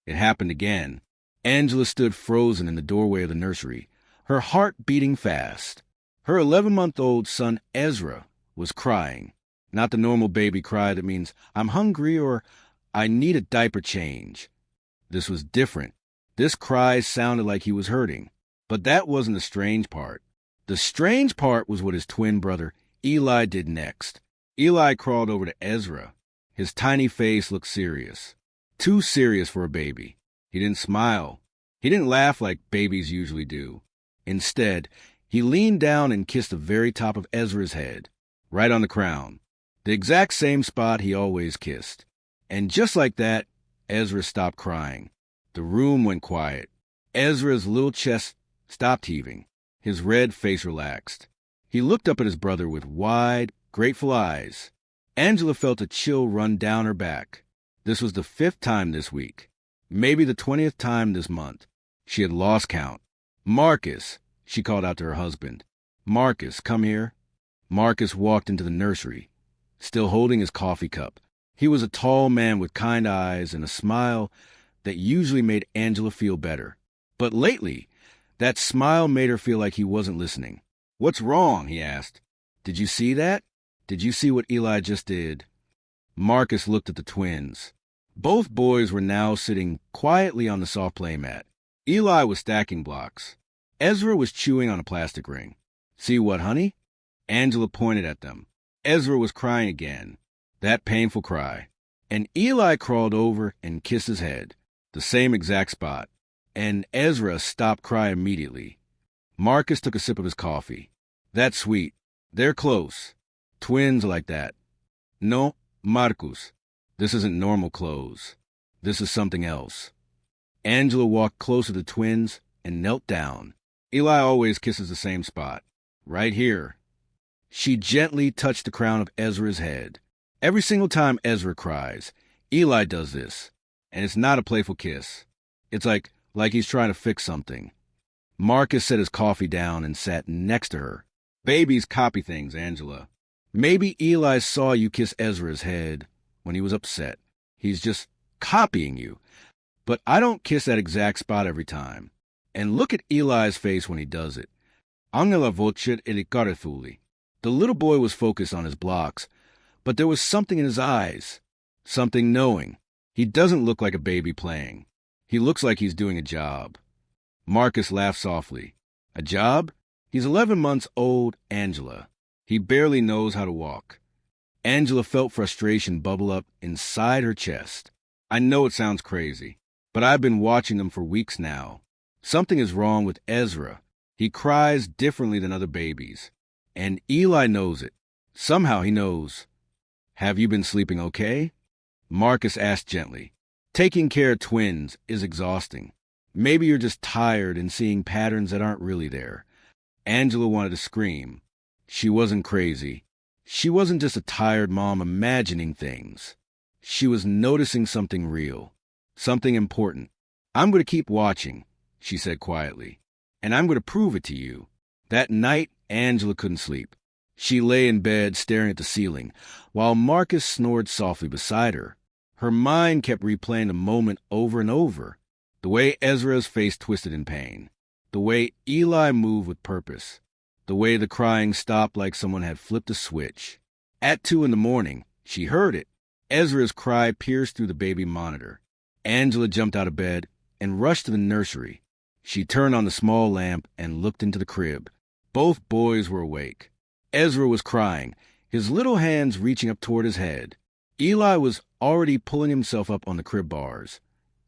It happened again. Angela stood frozen in the doorway of the nursery, her heart beating fast. Her 11-month-old son, Ezra, was crying. Not the normal baby cry that means, I'm hungry or I need a diaper change. This was different. This cry sounded like he was hurting. But that wasn't the strange part. The strange part was what his twin brother, Eli, did next. Eli crawled over to Ezra. His tiny face looked serious. Too serious for a baby. He didn't smile. He didn't laugh like babies usually do. Instead, he leaned down and kissed the very top of Ezra's head, right on the crown, the exact same spot he always kissed. And just like that, Ezra stopped crying. The room went quiet. Ezra's little chest stopped heaving. His red face relaxed. He looked up at his brother with wide, grateful eyes. Angela felt a chill run down her back. This was the 5th time this week, maybe the 20th time this month. She had lost count. Marcus, she called out to her husband. Marcus, come here. Marcus walked into the nursery, still holding his coffee cup. He was a tall man with kind eyes and a smile that usually made Angela feel better. But lately, that smile made her feel like he wasn't listening. What's wrong? He asked. Did you see that? Did you see what Eli just did? Marcus looked at the twins. Both boys were now sitting quietly on the soft play mat. Eli was stacking blocks. Ezra was chewing on a plastic ring. See what, honey? Angela pointed at them. Ezra was crying again. That painful cry. And Eli crawled over and kissed his head, the same exact spot. And Ezra stopped crying immediately. Marcus took a sip of his coffee. That's sweet. They're close. Twins like that. No, Marcus. This isn't normal clothes. This is something else. Angela walked closer to the twins and knelt down. Eli always kisses the same spot. Right here. She gently touched the crown of Ezra's head. Every single time Ezra cries, Eli does this. And it's not a playful kiss. It's like he's trying to fix something. Marcus set his coffee down and sat next to her. Babies copy things, Angela. Maybe Eli saw you kiss Ezra's head when he was upset. He's just copying you. But I don't kiss that exact spot every time. And look at Eli's face when he does it. Angela vocet elikarethuli. The little boy was focused on his blocks, but there was something in his eyes. Something knowing. He doesn't look like a baby playing. He looks like he's doing a job. Marcus laughed softly. A job? He's 11 months old, Angela. He barely knows how to walk. Angela felt frustration bubble up inside her chest. I know it sounds crazy, but I've been watching him for weeks now. Something is wrong with Ezra. He cries differently than other babies. And Eli knows it. Somehow he knows. Have you been sleeping okay? Marcus asked gently. Taking care of twins is exhausting. Maybe you're just tired and seeing patterns that aren't really there. Angela wanted to scream. She wasn't crazy. She wasn't just a tired mom imagining things. She was noticing something real, something important. I'm going to keep watching, she said quietly, and I'm going to prove it to you. That night, Angela couldn't sleep. She lay in bed staring at the ceiling, while Marcus snored softly beside her. Her mind kept replaying the moment over and over. The way Ezra's face twisted in pain. The way Eli moved with purpose. The way the crying stopped like someone had flipped a switch. At 2 a.m, she heard it. Ezra's cry pierced through the baby monitor. Angela jumped out of bed and rushed to the nursery. She turned on the small lamp and looked into the crib. Both boys were awake. Ezra was crying, his little hands reaching up toward his head. Eli was already pulling himself up on the crib bars,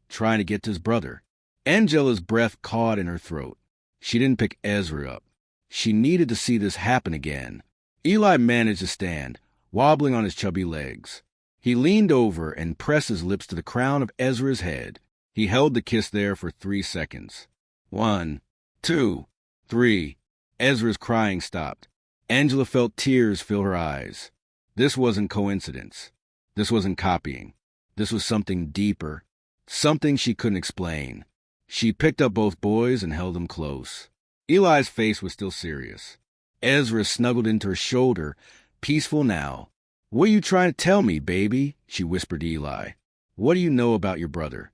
trying to get to his brother. Angela's breath caught in her throat. She didn't pick Ezra up. She needed to see this happen again. Eli managed to stand, wobbling on his chubby legs. He leaned over and pressed his lips to the crown of Ezra's head. He held the kiss there for 3 seconds. 1, 2, 3. Ezra's crying stopped. Angela felt tears fill her eyes. This wasn't coincidence. This wasn't copying. This was something deeper. Something she couldn't explain. She picked up both boys and held them close. Eli's face was still serious. Ezra snuggled into her shoulder, peaceful now. What are you trying to tell me, baby? She whispered to Eli. What do you know about your brother?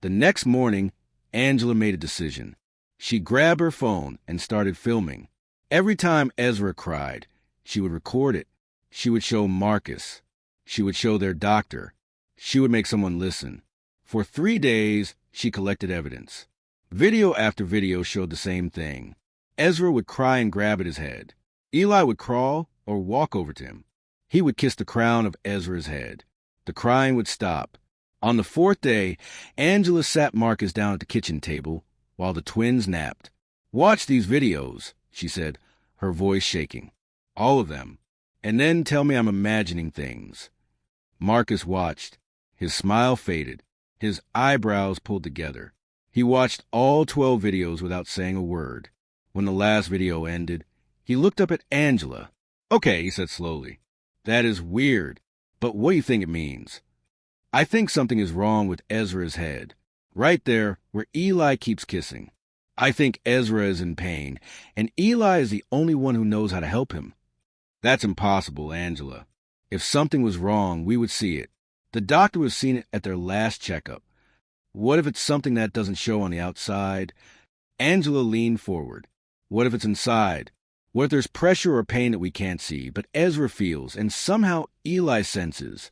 The next morning, Angela made a decision. She grabbed her phone and started filming. Every time Ezra cried, she would record it. She would show Marcus. She would show their doctor. She would make someone listen. For 3 days, she collected evidence. Video after video showed the same thing. Ezra would cry and grab at his head. Eli would crawl or walk over to him. He would kiss the crown of Ezra's head. The crying would stop. On the 4th day, Angela sat Marcus down at the kitchen table while the twins napped. "Watch these videos," she said, her voice shaking. "All of them. And then tell me I'm imagining things." Marcus watched. His smile faded. His eyebrows pulled together. He watched all 12 videos without saying a word. When the last video ended, he looked up at Angela. "Okay," he said slowly. "That is weird, but what do you think it means?" "I think something is wrong with Ezra's head. Right there, where Eli keeps kissing. I think Ezra is in pain, and Eli is the only one who knows how to help him." "That's impossible, Angela. If something was wrong, we would see it. The doctor would have seen it at their last checkup. What if it's something that doesn't show on the outside?" Angela leaned forward. "What if it's inside? What if there's pressure or pain that we can't see, but Ezra feels, and somehow Eli senses?"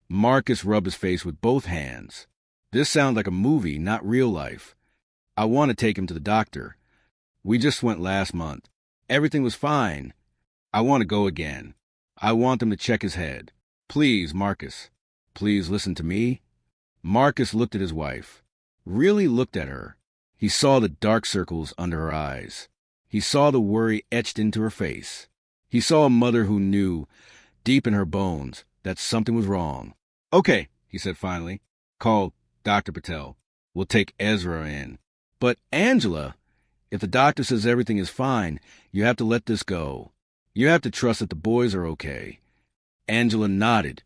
Marcus rubbed his face with both hands. "This sounds like a movie, not real life. I want to take him to the doctor. We just went last month. Everything was fine. I want to go again. I want them to check his head. Please, Marcus. Please listen to me." Marcus looked at his wife. Really looked at her. He saw the dark circles under her eyes. He saw the worry etched into her face. He saw a mother who knew, deep in her bones, that something was wrong. "Okay," he said finally. "Call Dr. Patel. We'll take Ezra in." "But Angela, if the doctor says everything is fine, you have to let this go. You have to trust that the boys are okay." Angela nodded,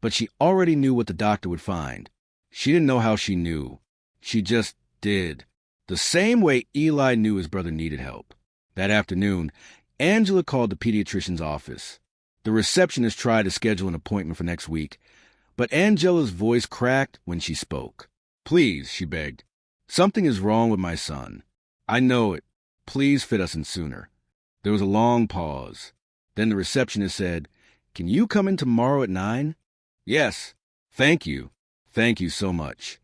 but she already knew what the doctor would find. She didn't know how she knew. She just did. The same way Eli knew his brother needed help. That afternoon, Angela called the pediatrician's office. The receptionist tried to schedule an appointment for next week, but Angela's voice cracked when she spoke. "Please," she begged. "Something is wrong with my son. I know it. Please fit us in sooner." There was a long pause. Then the receptionist said, "Can you come in tomorrow at 9? "Yes. Thank you. Thank you so much."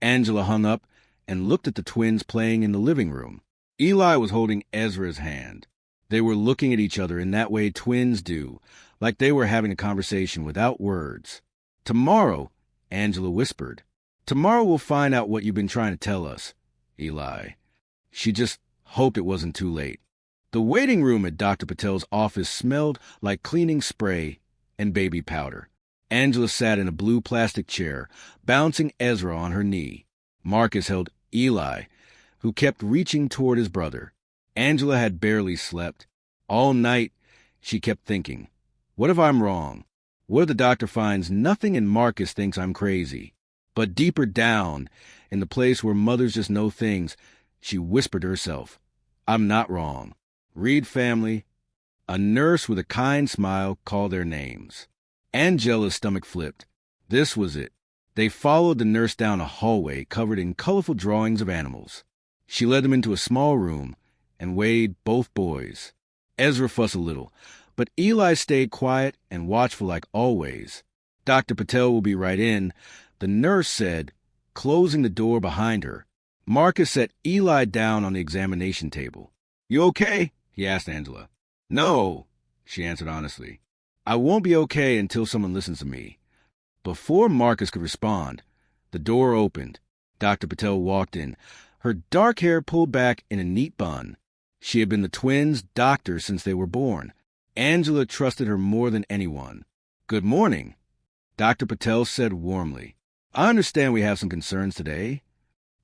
Angela hung up and looked at the twins playing in the living room. Eli was holding Ezra's hand. They were looking at each other in that way twins do, like they were having a conversation without words. "Tomorrow," Angela whispered. "Tomorrow we'll find out what you've been trying to tell us, Eli." She just hoped it wasn't too late. The waiting room at Dr. Patel's office smelled like cleaning spray and baby powder. Angela sat in a blue plastic chair, bouncing Ezra on her knee. Marcus held Eli, who kept reaching toward his brother. Angela had barely slept. All night, she kept thinking, what if I'm wrong? What if the doctor finds nothing and Marcus thinks I'm crazy? But deeper down, in the place where mothers just know things, she whispered to herself, I'm not wrong. Reed family. A nurse with a kind smile called their names. Angela's stomach flipped. This was it. They followed the nurse down a hallway covered in colorful drawings of animals. She led them into a small room and weighed both boys. Ezra fussed a little, but Eli stayed quiet and watchful like always. Dr. Patel will be right in, the nurse said, closing the door behind her. Marcus set Eli down on the examination table. You okay? He asked Angela. No, she answered honestly. I won't be okay until someone listens to me. Before Marcus could respond, the door opened. Dr. Patel walked in, her dark hair pulled back in a neat bun. She had been the twins' doctor since they were born. Angela trusted her more than anyone. Good morning, Dr. Patel said warmly. I understand we have some concerns today.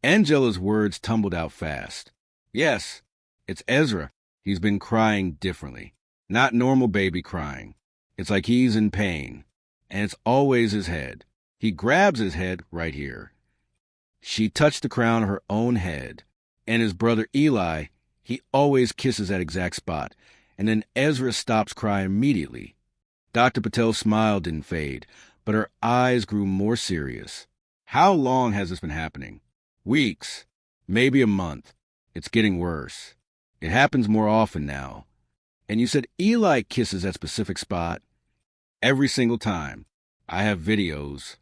Angela's words tumbled out fast. Yes, it's Ezra. He's been crying differently. Not normal baby crying. It's like he's in pain. And it's always his head. He grabs his head right here. She touched the crown of her own head. And his brother Eli, he always kisses that exact spot. And then Ezra stops crying immediately. Dr. Patel's smile didn't fade, but her eyes grew more serious. How long has this been happening? Weeks. Maybe a month. It's getting worse. It happens more often now. And you said Eli kisses that specific spot every single time. I have videos.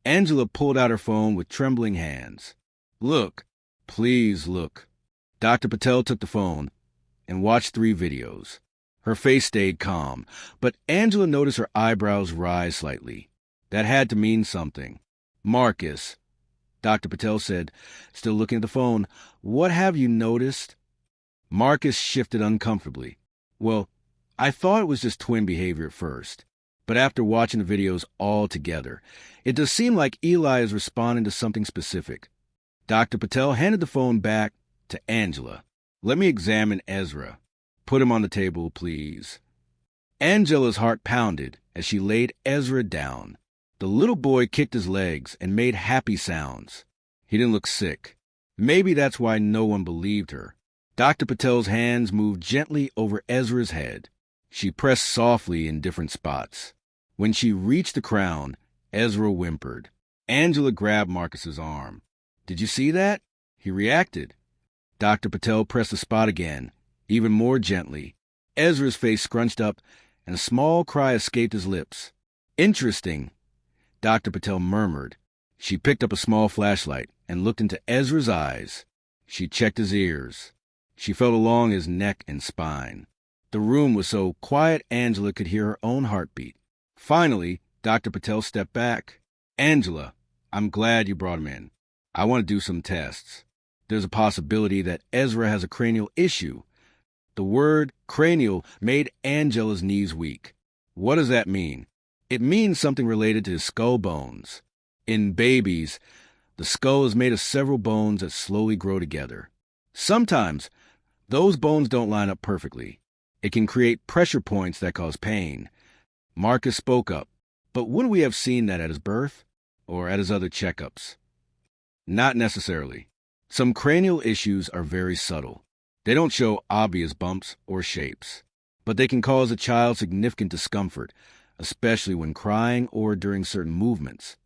Angela pulled out her phone with trembling hands. Look. Please look. Dr. Patel took the phone and watched 3 videos. Her face stayed calm, but Angela noticed her eyebrows rise slightly. That had to mean something. Marcus, Dr. Patel said, still looking at the phone, what have you noticed? Marcus shifted uncomfortably. Well, I thought it was just twin behavior at first, but after watching the videos all together, it does seem like Eli is responding to something specific. Dr. Patel handed the phone back to Angela. Let me examine Ezra. Put him on the table, please. Angela's heart pounded as she laid Ezra down. The little boy kicked his legs and made happy sounds. He didn't look sick. Maybe that's why no one believed her. Dr. Patel's hands moved gently over Ezra's head. She pressed softly in different spots. When she reached the crown, Ezra whimpered. Angela grabbed Marcus's arm. Did you see that? He reacted. Dr. Patel pressed the spot again, even more gently. Ezra's face scrunched up, and a small cry escaped his lips. Interesting, Dr. Patel murmured. She picked up a small flashlight and looked into Ezra's eyes. She checked his ears. She felt along his neck and spine. The room was so quiet Angela could hear her own heartbeat. Finally, Dr. Patel stepped back. Angela, I'm glad you brought him in. I want to do some tests. There's a possibility that Ezra has a cranial issue. The word cranial made Angela's knees weak. What does that mean? It means something related to his skull bones. In babies, the skull is made of several bones that slowly grow together. Sometimes, those bones don't line up perfectly. It can create pressure points that cause pain. Marcus spoke up. But wouldn't we have seen that at his birth? Or at his other checkups? Not necessarily. Some cranial issues are very subtle. They don't show obvious bumps or shapes. But they can cause a child significant discomfort, especially when crying or during certain movements.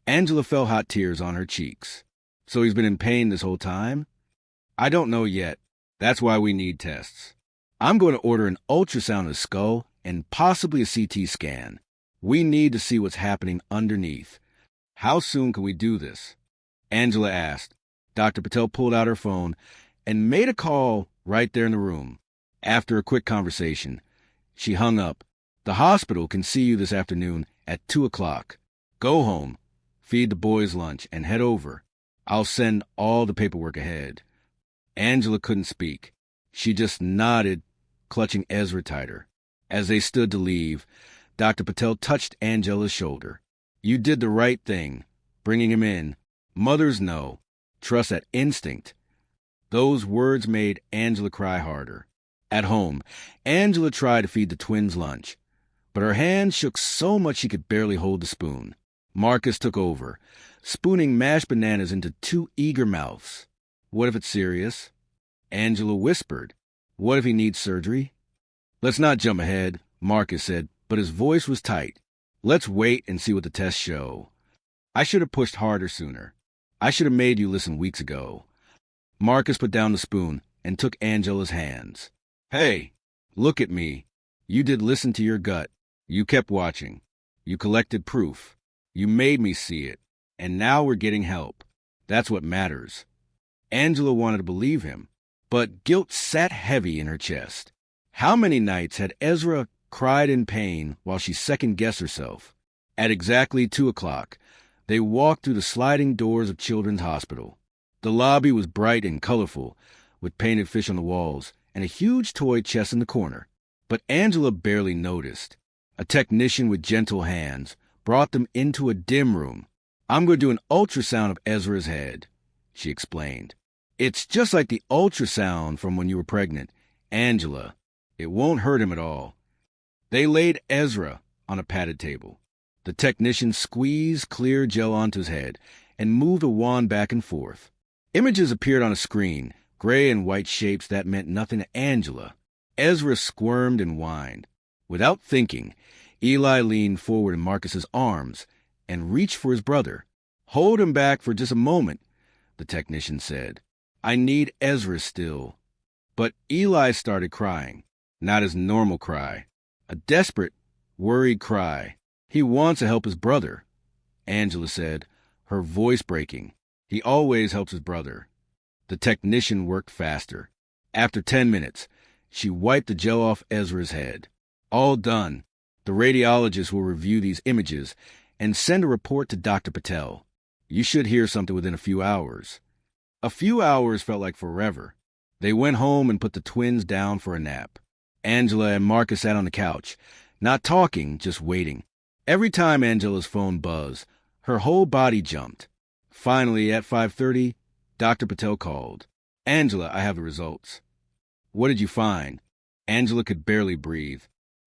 Angela felt hot tears on her cheeks. So he's been in pain this whole time? I don't know yet. That's why we need tests. I'm going to order an ultrasound of the skull and possibly a CT scan. We need to see what's happening underneath. How soon can we do this? Angela asked. Dr. Patel pulled out her phone and made a call right there in the room. After a quick conversation, she hung up. The hospital can see you this afternoon at 2 o'clock. Go home, feed the boys lunch, and head over. I'll send all the paperwork ahead. Angela couldn't speak. She just nodded, clutching Ezra tighter. As they stood to leave, Dr. Patel touched Angela's shoulder. You did the right thing, bringing him in. Mothers know. Trust that instinct. Those words made Angela cry harder. At home, Angela tried to feed the twins lunch, but her hand shook so much she could barely hold the spoon. Marcus took over, spooning mashed bananas into 2 eager mouths. What if it's serious? Angela whispered. What if he needs surgery? Let's not jump ahead, Marcus said, but his voice was tight. Let's wait and see what the tests show. I should have pushed harder sooner. I should have made you listen weeks ago. Marcus put down the spoon and took Angela's hands. Hey, look at me. You did listen to your gut. You kept watching. You collected proof. You made me see it. And now we're getting help. That's what matters. Angela wanted to believe him, but guilt sat heavy in her chest. How many nights had Ezra cried in pain while she second-guessed herself? At exactly 2 o'clock, they walked through the sliding doors of Children's Hospital. The lobby was bright and colorful, with painted fish on the walls and a huge toy chest in the corner. But Angela barely noticed. A technician with gentle hands brought them into a dim room. I'm going to do an ultrasound of Ezra's head, she explained. It's just like the ultrasound from when you were pregnant, Angela. It won't hurt him at all. They laid Ezra on a padded table. The technician squeezed clear gel onto his head and moved a wand back and forth. Images appeared on a screen, gray and white shapes that meant nothing to Angela. Ezra squirmed and whined. Without thinking, Eli leaned forward in Marcus's arms and reached for his brother. Hold him back for just a moment, the technician said. I need Ezra still. But Eli started crying, not his normal cry, a desperate, worried cry. He wants to help his brother, Angela said, her voice breaking. He always helps his brother. The technician worked faster. After 10 minutes, she wiped the gel off Ezra's head. All done. The radiologist will review these images and send a report to Dr. Patel. You should hear something within a few hours. A few hours felt like forever. They went home and put the twins down for a nap. Angela and Marcus sat on the couch, not talking, just waiting. Every time Angela's phone buzzed, her whole body jumped. Finally, at 5:30, Dr. Patel called. Angela, I have the results. What did you find? Angela could barely breathe.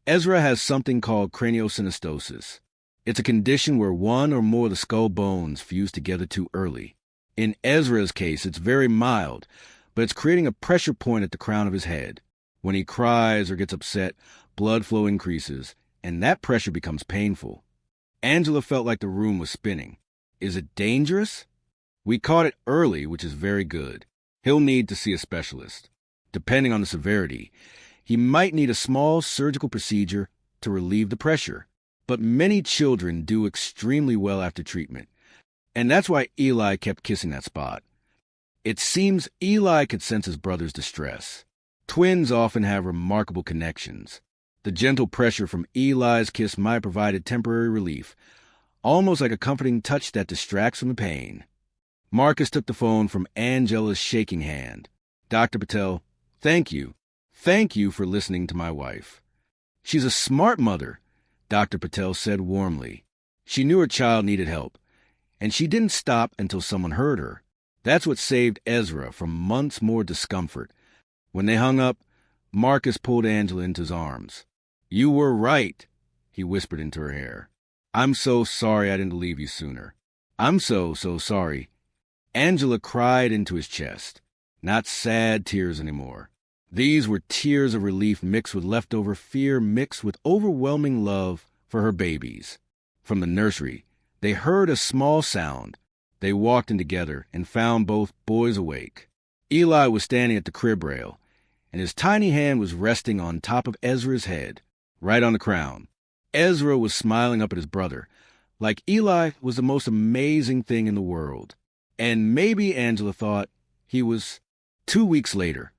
Ezra has something called craniosynostosis. It's a condition where one or more of the skull bones fuse together too early. In Ezra's case, it's very mild, but it's creating a pressure point at the crown of his head. When he cries or gets upset, blood flow increases, and that pressure becomes painful. Angela felt like the room was spinning. Is it dangerous? We caught it early, which is very good. He'll need to see a specialist. Depending on the severity, he might need a small surgical procedure to relieve the pressure. But many children do extremely well after treatment. And that's why Eli kept kissing that spot. It seems Eli could sense his brother's distress. Twins often have remarkable connections. The gentle pressure from Eli's kiss might have provided temporary relief, almost like a comforting touch that distracts from the pain. Marcus took the phone from Angela's shaking hand. Dr. Patel, thank you. Thank you for listening to my wife. She's a smart mother, Dr. Patel said warmly. She knew her child needed help, and she didn't stop until someone heard her. That's what saved Ezra from months more discomfort. When they hung up, Marcus pulled Angela into his arms. You were right, he whispered into her hair. I'm so sorry I didn't leave you sooner. I'm so sorry. Angela cried into his chest. Not sad tears anymore. These were tears of relief mixed with leftover fear mixed with overwhelming love for her babies. From the nursery, they heard a small sound. They walked in together and found both boys awake. Eli was standing at the crib rail, and his tiny hand was resting on top of Ezra's head, right on the crown. Ezra was smiling up at his brother, like Eli was the most amazing thing in the world. And maybe Angela thought he was. 2 weeks later,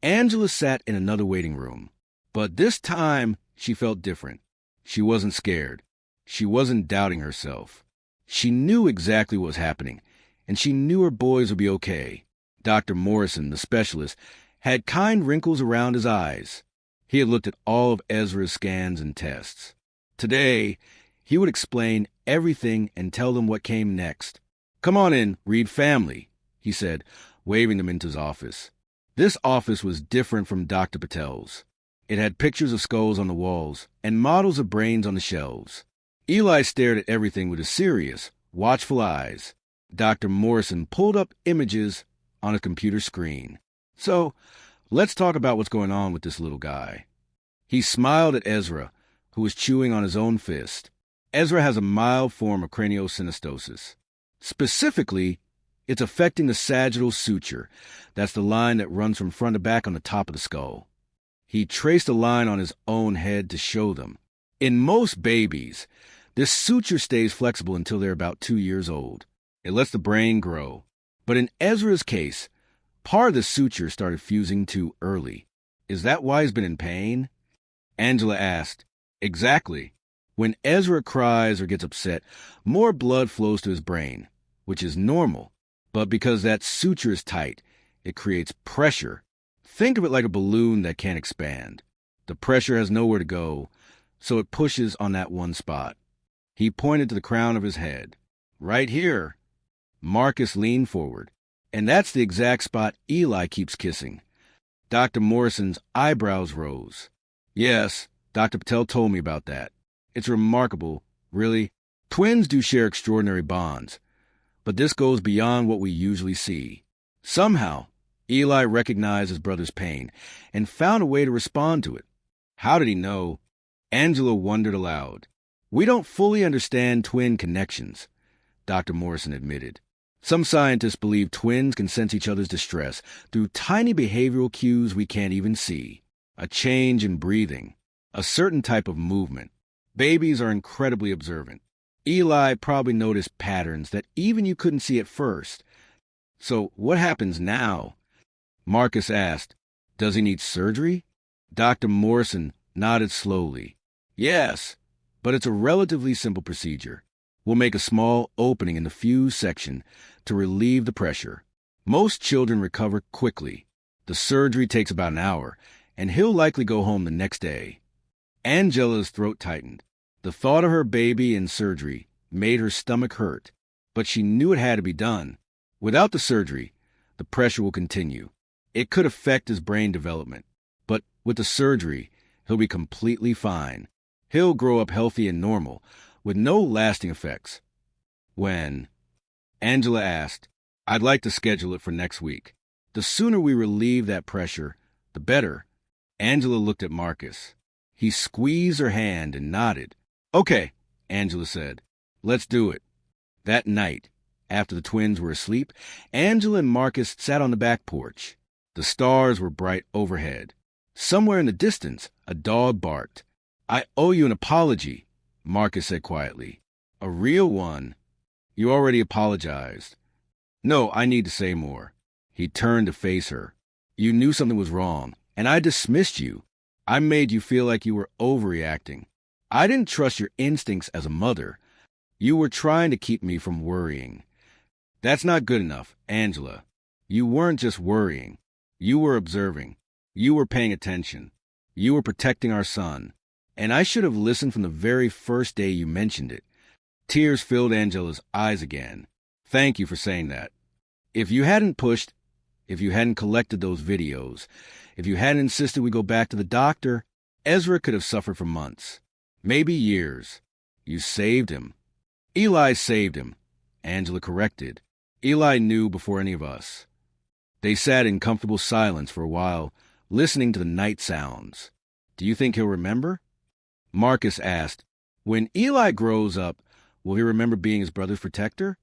Angela sat in another waiting room. But this time, she felt different. She wasn't scared. She wasn't doubting herself. She knew exactly what was happening, and she knew her boys would be okay. Dr. Morrison, the specialist, had kind wrinkles around his eyes. He had looked at all of Ezra's scans and tests. Today, he would explain everything and tell them what came next. Come on in, Reed family, he said, waving them into his office. This office was different from Dr. Patel's. It had pictures of skulls on the walls and models of brains on the shelves. Eli stared at everything with his serious, watchful eyes. Dr. Morrison pulled up images on a computer screen. So, let's talk about what's going on with this little guy. He smiled at Ezra, who was chewing on his own fist. Ezra has a mild form of craniosynostosis. Specifically, it's affecting the sagittal suture. That's the line that runs from front to back on the top of the skull. He traced a line on his own head to show them. In most babies, this suture stays flexible until they're about 2 years old. It lets the brain grow. But in Ezra's case, part of the suture started fusing too early. Is that why he's been in pain? Angela asked. Exactly. When Ezra cries or gets upset, more blood flows to his brain, which is normal. But because that suture is tight, it creates pressure. Think of it like a balloon that can't expand. The pressure has nowhere to go, so it pushes on that one spot. He pointed to the crown of his head. Right here. Marcus leaned forward. And that's the exact spot Eli keeps kissing. Dr. Morrison's eyebrows rose. Yes, Dr. Patel told me about that. It's remarkable, really. Twins do share extraordinary bonds. But this goes beyond what we usually see. Somehow, Eli recognized his brother's pain and found a way to respond to it. How did he know? Angela wondered aloud. We don't fully understand twin connections. Dr. Morrison admitted. Some scientists believe twins can sense each other's distress through tiny behavioral cues we can't even see. A change in breathing, a certain type of movement. Babies are incredibly observant. Eli probably noticed patterns that even you couldn't see at first. So what happens now? Marcus asked. Does he need surgery? Dr. Morrison nodded slowly. Yes, but it's a relatively simple procedure. We'll make a small opening in the fuse section to relieve the pressure. Most children recover quickly. The surgery takes about an hour, and he'll likely go home the next day. Angela's throat tightened. The thought of her baby in surgery made her stomach hurt, but she knew it had to be done. Without the surgery, the pressure will continue. It could affect his brain development, but with the surgery, he'll be completely fine. He'll grow up healthy and normal, with no lasting effects. When? Angela asked. I'd like to schedule it for next week. The sooner we relieve that pressure, the better. Angela looked at Marcus. He squeezed her hand and nodded. Okay, Angela said. Let's do it. That night, after the twins were asleep, Angela and Marcus sat on the back porch. The stars were bright overhead. Somewhere in the distance, a dog barked. I owe you an apology, Marcus said quietly. A real one? You already apologized. No, I need to say more. He turned to face her. You knew something was wrong, and I dismissed you. I made you feel like you were overreacting. I didn't trust your instincts as a mother. You were trying to keep me from worrying. That's not good enough, Angela. You weren't just worrying. You were observing. You were paying attention. You were protecting our son. And I should have listened from the very first day you mentioned it. Tears filled Angela's eyes again. Thank you for saying that. If you hadn't pushed, if you hadn't collected those videos, if you hadn't insisted we go back to the doctor, Ezra could have suffered for months, maybe years. You saved him. Eli saved him, Angela corrected. Eli knew before any of us. They sat in comfortable silence for a while, listening to the night sounds. Do you think he'll remember? Marcus asked. When Eli grows up, will he remember being his brother's protector?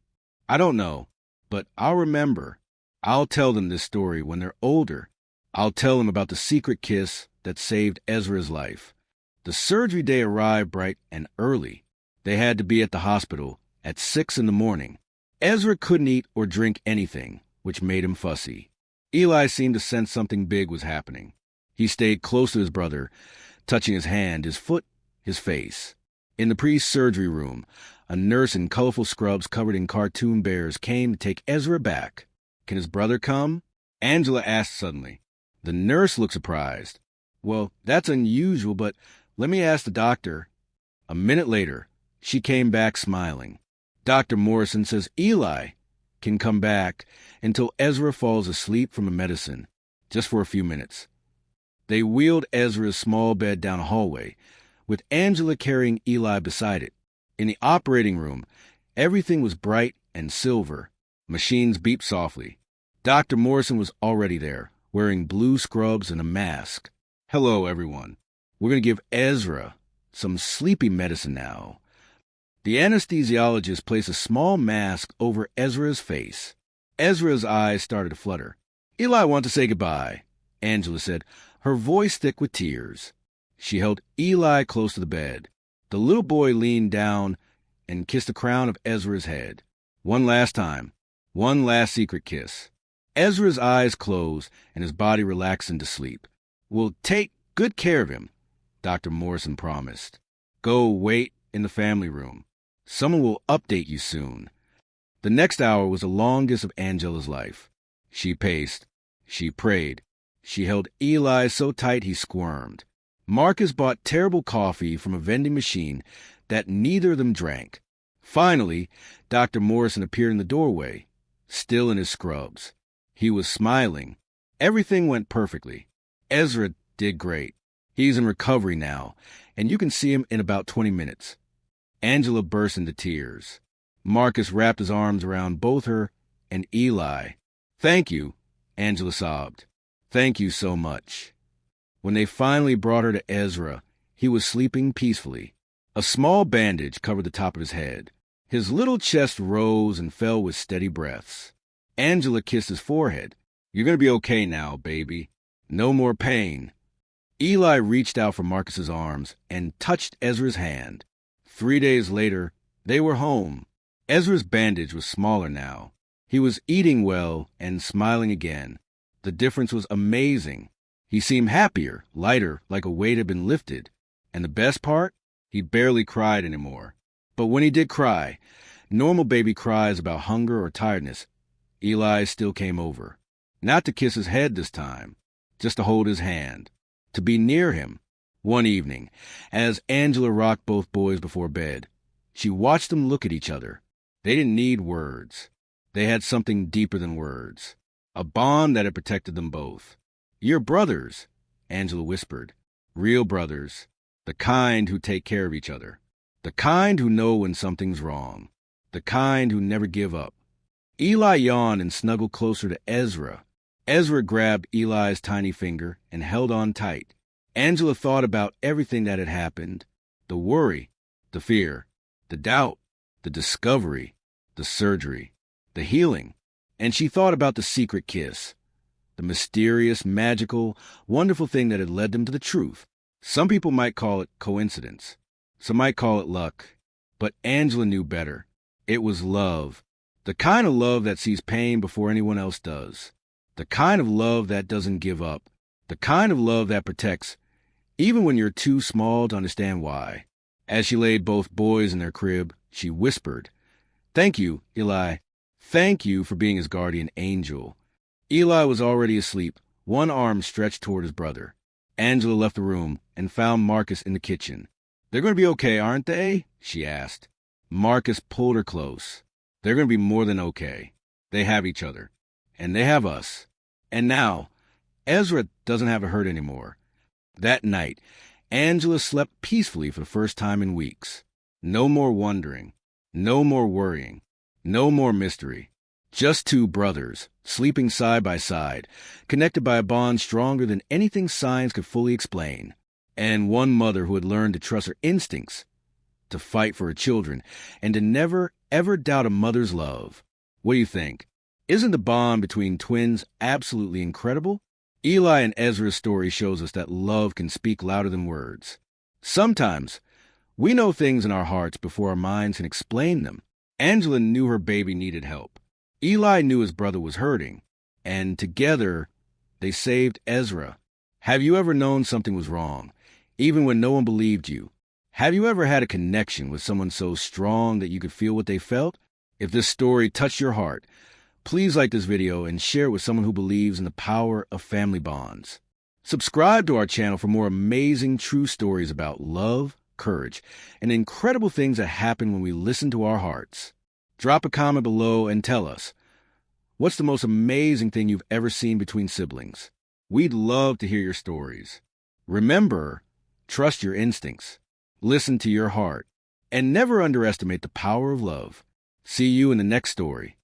I don't know, but I'll remember. I'll tell them this story when they're older. I'll tell them about the secret kiss that saved Ezra's life. The surgery day arrived bright and early. They had to be at the hospital at 6 a.m. Ezra couldn't eat or drink anything, which made him fussy. Eli seemed to sense something big was happening. He stayed close to his brother, touching his hand, his foot, his face. In the pre-surgery room, a nurse in colorful scrubs covered in cartoon bears came to take Ezra back. Can his brother come? Angela asked suddenly. The nurse looked surprised. Well, that's unusual, but let me ask the doctor. A minute later, she came back smiling. Dr. Morrison says Eli can come back until Ezra falls asleep from the medicine, just for a few minutes. They wheeled Ezra's small bed down a hallway, with Angela carrying Eli beside it. In the operating room, everything was bright and silver. Machines beeped softly. Dr. Morrison was already there, wearing blue scrubs and a mask. Hello, everyone. We're going to give Ezra some sleepy medicine now. The anesthesiologist placed a small mask over Ezra's face. Ezra's eyes started to flutter. Eli wants to say goodbye, Angela said, her voice thick with tears. She held Eli close to the bed. The little boy leaned down and kissed the crown of Ezra's head. One last time. One last secret kiss. Ezra's eyes closed and his body relaxed into sleep. We'll take good care of him, Dr. Morrison promised. Go wait in the family room. Someone will update you soon. The next hour was the longest of Angela's life. She paced. She prayed. She held Eli so tight he squirmed. Marcus bought terrible coffee from a vending machine that neither of them drank. Finally, Dr. Morrison appeared in the doorway, still in his scrubs. He was smiling. Everything went perfectly. Ezra did great. He's in recovery now, and you can see him in about 20 minutes. Angela burst into tears. Marcus wrapped his arms around both her and Eli. Thank you, Angela sobbed. Thank you so much. When they finally brought her to Ezra, he was sleeping peacefully. A small bandage covered the top of his head. His little chest rose and fell with steady breaths. Angela kissed his forehead. "You're going to be okay now, baby. No more pain." Eli reached out for Marcus's arms and touched Ezra's hand. 3 days later, they were home. Ezra's bandage was smaller now. He was eating well and smiling again. The difference was amazing. He seemed happier, lighter, like a weight had been lifted. And the best part? He barely cried anymore. But when he did cry, normal baby cries about hunger or tiredness, Eli still came over. Not to kiss his head this time, just to hold his hand, to be near him. One evening, as Angela rocked both boys before bed, she watched them look at each other. They didn't need words. They had something deeper than words, a bond that had protected them both. "You're brothers," Angela whispered. "Real brothers, the kind who take care of each other, the kind who know when something's wrong, the kind who never give up." Eli yawned and snuggled closer to Ezra. Ezra grabbed Eli's tiny finger and held on tight. Angela thought about everything that had happened, the worry, the fear, the doubt, the discovery, the surgery, the healing, and she thought about the secret kiss, the mysterious, magical, wonderful thing that had led them to the truth. Some people might call it coincidence. Some might call it luck. But Angela knew better. It was love. The kind of love that sees pain before anyone else does. The kind of love that doesn't give up. The kind of love that protects, even when you're too small to understand why. As she laid both boys in their crib, she whispered, "Thank you, Eli. Thank you for being his guardian angel." Eli was already asleep, one arm stretched toward his brother. Angela left the room and found Marcus in the kitchen. "They're going to be okay, aren't they?" she asked. Marcus pulled her close. "They're going to be more than okay. They have each other. And they have us. And now, Ezra doesn't have a hurt anymore." That night, Angela slept peacefully for the first time in weeks. No more wondering. No more worrying. No more mystery. Just two brothers, sleeping side by side, connected by a bond stronger than anything science could fully explain. And one mother who had learned to trust her instincts, to fight for her children, and to never, ever doubt a mother's love. What do you think? Isn't the bond between twins absolutely incredible? Eli and Ezra's story shows us that love can speak louder than words. Sometimes, we know things in our hearts before our minds can explain them. Angela knew her baby needed help. Eli knew his brother was hurting, and together, they saved Ezra. Have you ever known something was wrong, even when no one believed you? Have you ever had a connection with someone so strong that you could feel what they felt? If this story touched your heart, please like this video and share it with someone who believes in the power of family bonds. Subscribe to our channel for more amazing true stories about love, courage, and incredible things that happen when we listen to our hearts. Drop a comment below and tell us, what's the most amazing thing you've ever seen between siblings? We'd love to hear your stories. Remember, trust your instincts, listen to your heart, and never underestimate the power of love. See you in the next story.